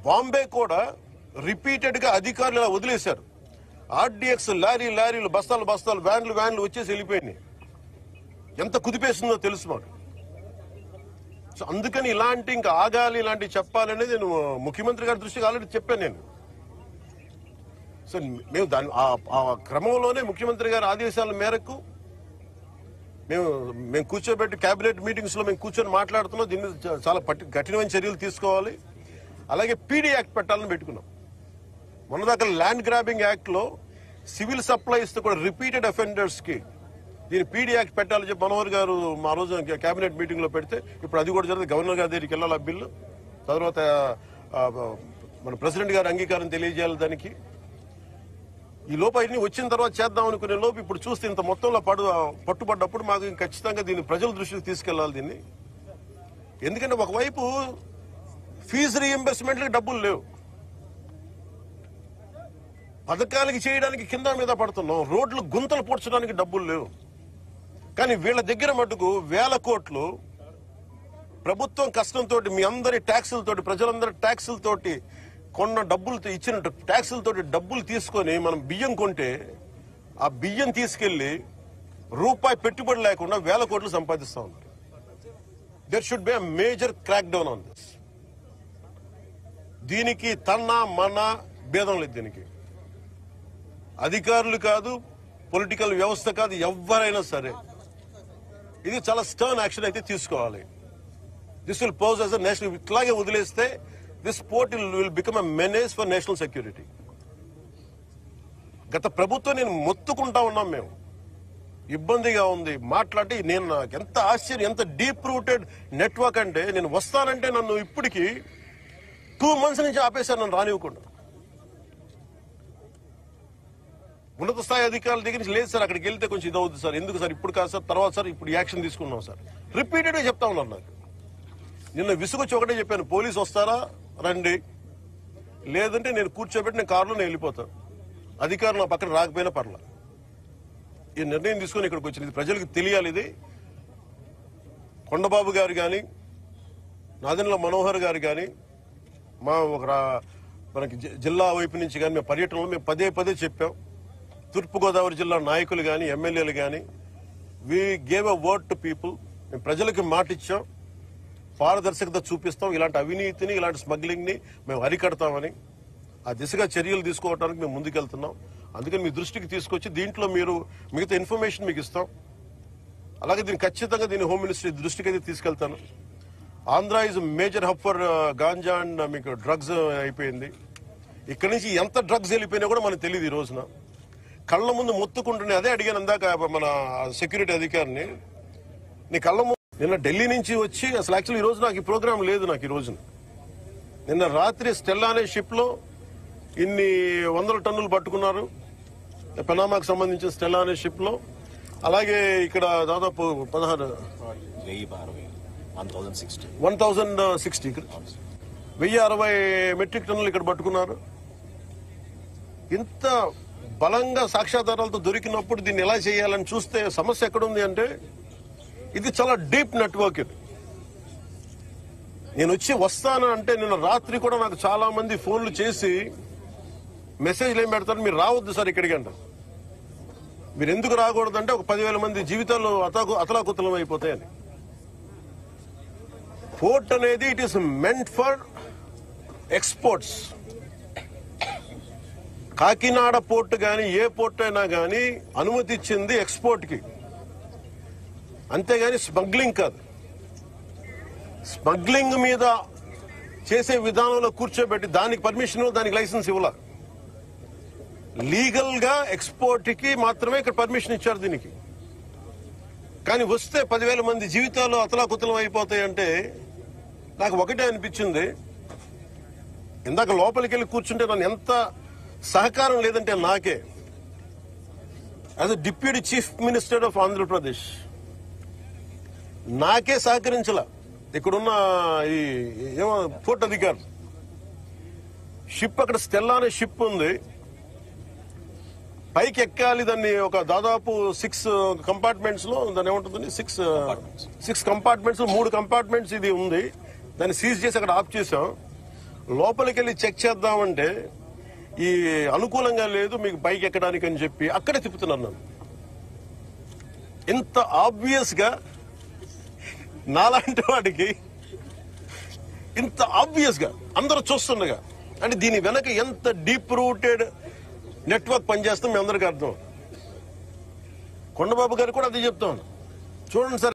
బాంబే కూడా రిపీటెడ్ గా అధికారులు ఇలా వదిలేశారు. ఆర్డీఎక్స్ లారీలు బస్తాలు వ్యాన్లు వచ్చేసి వెళ్ళిపోయినాయి. ఎంత కుదిపేసిందో తెలుసు మాకు. సో అందుకని ఇలాంటి ఇంకా ఆగాలి, ఇలాంటివి చెప్పాలనేది నేను ముఖ్యమంత్రి గారి దృష్టికి ఆల్రెడీ చెప్పాను నేను. సో మేము ఆ క్రమంలోనే ముఖ్యమంత్రి గారి ఆదేశాల మేరకు మేము కూర్చోబెట్టి కేబినెట్ మీటింగ్స్ లో మేము కూర్చొని మాట్లాడుతున్నాం. దీని మీద చాలా కఠినమైన చర్యలు తీసుకోవాలి. అలాగే పీడీ యాక్ట్ పెట్టాలని పెట్టుకున్నాం. మొన్నదాకా ల్యాండ్ గ్రాబింగ్ యాక్ట్ లో సివిల్ సప్లైస్ తో కూడా రిపీటెడ్ అఫెండర్స్ కి దీని పీడీ యాక్ట్ పెట్టాలని చెప్పి మనోహర్ గారు మా రోజు కేబినెట్ మీటింగ్ లో పెడితే ఇప్పుడు అది కూడా జరిగింది. గవర్నర్ గారి దగ్గరికి వెళ్ళాలి ఆ బిల్లు. తర్వాత మన ప్రెసిడెంట్ గారి అంగీకారం తెలియజేయాలి దానికి. ఈ లోపు అన్ని వచ్చిన తర్వాత చేద్దాం అనుకునే లోపు ఇప్పుడు చూస్తే ఇంత మొత్తంలో పట్టుబడ్డప్పుడు మాకు ఖచ్చితంగా దీన్ని ప్రజల దృష్టికి తీసుకెళ్లాలి దీన్ని. ఎందుకంటే ఒకవైపు ఫీజు రీఎంబర్స్మెంట్లకి డబ్బులు లేవు, పథకాలకి చేయడానికి కింద మీద పడుతున్నాం, రోడ్లు గుంతలు పూడ్చడానికి డబ్బులు లేవు. కానీ వీళ్ళ దగ్గర మటుకు 1000 కోట్లు ప్రభుత్వం కష్టంతో మీ అందరి ట్యాక్సులతోటి ప్రజలందరి ట్యాక్సులతోటి కొన్న డబ్బులు ఇచ్చిన ట్యాక్సులతోటి డబ్బులు తీసుకొని మనం బియ్యం కొంటే ఆ బియ్యం తీసుకెళ్లి రూపాయి పెట్టుబడి లేకుండా 1000 కోట్లు సంపాదిస్తా ఉన్నారు. There should be a major crack down on this. దీనికి మన భేదం లేదు. దీనికి అధికారులు కాదు, పొలిటికల్ వ్యవస్థ కాదు, ఎవరైనా సరే ఇది చాలా స్టర్న్ యాక్షన్ అయితే తీసుకోవాలి. This will pose as a national. ఇట్లాగే వదిలేస్తే this port will become a menace for national security. గత ప్రభుత్వం నేను మొత్తుకుంటా ఉన్నాం, మేము ఇబ్బందిగా ఉంది మాట్లాడి. నేను నాకు ఎంత ఆశ్చర్యం, ఎంత డీప్ రూటెడ్ నెట్వర్క్ అంటే నేను వస్తానంటే నన్ను ఇప్పటికీ 2 months నుంచి ఆపేశారు, నన్ను రానివ్వకుండా. ఉన్నత స్థాయి అధికారుల దగ్గర నుంచి లేదు సార్, అక్కడికి వెళ్తే కొంచెం ఇది అవుతుంది సార్, ఎందుకు సార్ ఇప్పుడు కాదు సార్, తర్వాత సార్ ఇప్పుడు యాక్షన్ తీసుకున్నాం సార్, రిపీటెడ్ గా చెప్తా ఉన్నారు. నాకు నిన్న విసుగొచ్చి ఒకటే చెప్పాను, పోలీసు వస్తారా రండి, లేదంటే నేను కూర్చోబెట్టి నేను కారులో నేను వెళ్ళిపోతాను, అధికారులు నా పక్కన రాకపోయినా పర్లా. ఈ నిర్ణయం తీసుకొని ఇక్కడికి వచ్చింది. ఇది ప్రజలకు తెలియాలి. ఇది కొండబాబు గారు కానీ, నాదెండ్ల మనోహర్ గారు కానీ, మనకి జిల్లా వైపు నుంచి కానీ మేము పర్యటనలో మేము పదే చెప్పాం. తూర్పుగోదావరి జిల్లా నాయకులు కానీ, ఎమ్మెల్యేలు కానీ, we gave a word to people. మేము ప్రజలకు మాట ఇచ్చాం, పారదర్శకత చూపిస్తాం, ఇలాంటి అవినీతిని ఇలాంటి స్మగ్లింగ్ ని మేము అరికడతామని. ఆ దిశగా చర్యలు తీసుకోవడానికి మేము ముందుకెళ్తున్నాం. అందుకని మీ దృష్టికి తీసుకొచ్చి దీంట్లో మీరు మిగతా ఇన్ఫర్మేషన్ మీకు ఇస్తాం. అలాగే దీన్ని ఖచ్చితంగా దీన్ని హోమ్ మినిస్ట్రీ దృష్టికి అయితే తీసుకెళ్తాను. Andhra is major hub for ganja and మీకు డ్రగ్స్ అయిపోయింది. ఇక్కడి నుంచి ఎంత డ్రగ్స్ వెళ్ళిపోయినా కూడా మనకు తెలియదు. ఈ రోజున కళ్ళ ముందు మొత్తుకుంటున్నాయి. అదే అడిగాను అందాక మన సెక్యూరిటీ అధికారిని, నీ కళ్ళ ముందు. నిన్న ఢిల్లీ నుంచి వచ్చి అసలు యాక్చువల్లీ ఈ రోజు నాకు ఈ ప్రోగ్రామ్ లేదు. నాకు ఈ రోజున నిన్న రాత్రి స్టెల్లా అనే షిప్ లో ఇన్ని 100 టన్నులు పట్టుకున్నారు, పనామాకు సంబంధించిన స్టెల్లా అనే షిప్ లో. అలాగే ఇక్కడ దాదాపు 1060 మెట్రిక్ టన్నులు ఇక్కడ పట్టుకున్నారు. ఇంత బలంగా సాక్ష్యాధారాలతో దొరికినప్పుడు దీన్ని ఎలా చేయాలని చూస్తే సమస్య ఎక్కడుంది అంటే ఇది చాలా డీప్ నెట్వర్క్. ఇది నేను వస్తాను అంటే నిన్న రాత్రి కూడా నాకు చాలా మంది ఫోన్లు చేసి మెసేజ్లు ఏం పెడతారు, మీరు రావద్దు సార్ ఇక్కడికి అంటారు. మీరు ఎందుకు రాకూడదంటే ఒక 10,000 మంది జీవితాలు అతలాకుతలం అయిపోతాయని. పోర్ట్ అనేది it is meant for exports. Kakinada port కానీ ఏ పోర్ట్ అయినా కానీ అనుమతి ఇచ్చింది ఎక్స్పోర్ట్ కి, అంతేగాని స్మగ్లింగ్ కాదు. స్మగ్లింగ్ మీద చేసే విధానంలో కూర్చోబెట్టి దానికి పర్మిషన్, దానికి లైసెన్స్ ఇవ్వాల. లీగల్ గా ఎక్స్పోర్ట్ కి మాత్రమే ఇక్కడ పర్మిషన్ ఇచ్చారు దీనికి. కానీ వస్తే 10,000 మంది జీవితాలు అతలాకుతలం అయిపోతాయంటే నాకు ఒకటే అనిపించింది. ఇందాక లోపలికి వెళ్ళి కూర్చుంటే నన్ను ఎంత సహకారం లేదంటే నాకే, as a deputy chief minister of Andhra Pradesh నాకే సహకరించాల. ఇక్కడున్న ఈ ఏమో పోర్ట్ అధికారులు, షిప్ అక్కడ స్టెల్లా అనే షిప్ ఉంది, పైకి ఎక్కాలి. దాన్ని ఒక దాదాపు 6 కంపార్ట్మెంట్స్ లో దాన్ని ఏముంటుందని 6 కంపార్ట్మెంట్స్ 3 కంపార్ట్మెంట్స్ ఇది ఉంది. దాన్ని సీజ్ చేసి అక్కడ ఆఫ్ చేసాం. లోపలికి వెళ్ళి చెక్ చేద్దామంటే ఈ అనుకూలంగా లేదు మీకు పైకి ఎక్కడానికి అని చెప్పి అక్కడే తిప్పుతున్నాను నన్ను. ఇంత ఆబ్వియస్ గా నాలాంటి వాడికి ఇంత ఆబ్వియస్ గా అందరూ చూస్తుండగా అంటే దీని వెనక ఎంత డీప్ రూటెడ్ నెట్వర్క్ పనిచేస్తాం మీ అందరికీ అర్థం. కొండబాబు గారు కూడా అది చెప్తాను. చూడండి సార్.